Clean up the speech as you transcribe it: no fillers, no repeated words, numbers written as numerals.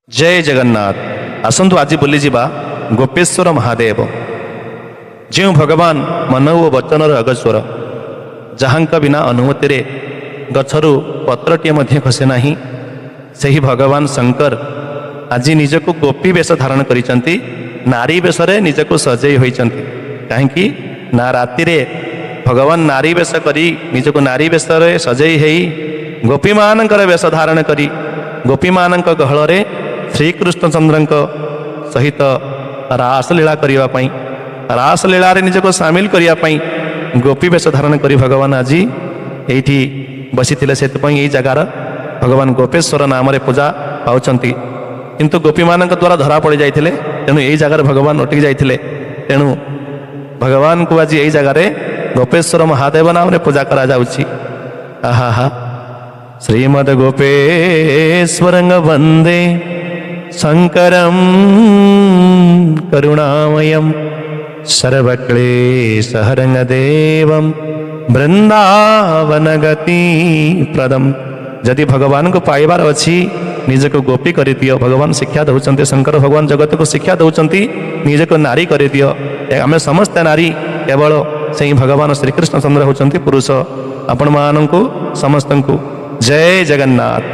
जय जगन्नाथ। आसतु आज बुली जावा गोपेश्वर महादेव जो भगवान मन और वचनर अगस्वर जहां बिना अनुमति रे गछरु पत्रटीए मध्य खसे नाही सही भगवान शंकर आज निजको गोपी वेश धारण करिसंती नारी वेश रे निजको सजई होइसंती काहेकि ना राति रे भगवान नारी वेश करी निजको नारी वेश रे सजई हेई गोपी मानकर वेश धारण करी गोपी मानक गहल रे श्रीकृष्ण चंद्रक सहित रासलीला करने रासलीला निजको सामिल करने गोपी वेश धारण करी भगवान आज ये बसी से जगार भगवान गोपेश्वर नाम पूजा पाँच किंतु गोपी मान द्वारा धरा पड़ जाते तेणु यही जगार भगवान अटकी जाते तेणु भगवान को आज यही जगार गोपेश्वर महादेव नाम पूजा करा जाउछि। आहा हा श्रीमद गोपेश्वर वंदे शंकरं करुणामयं सर्वक्लेशहरं देवं वृंदावनगति प्रदम। यदि भगवान को पाइबार अच्छी निज को गोपी कर दियो भगवान शिक्षा दौरान शंकर भगवान जगत को शिक्षा दौरान निज को नारी कर दियो आम समस्त नारी केवल से भगवान श्रीकृष्ण चंद्र होती पुरुष आपण मानू समस्त को जय जगन्नाथ।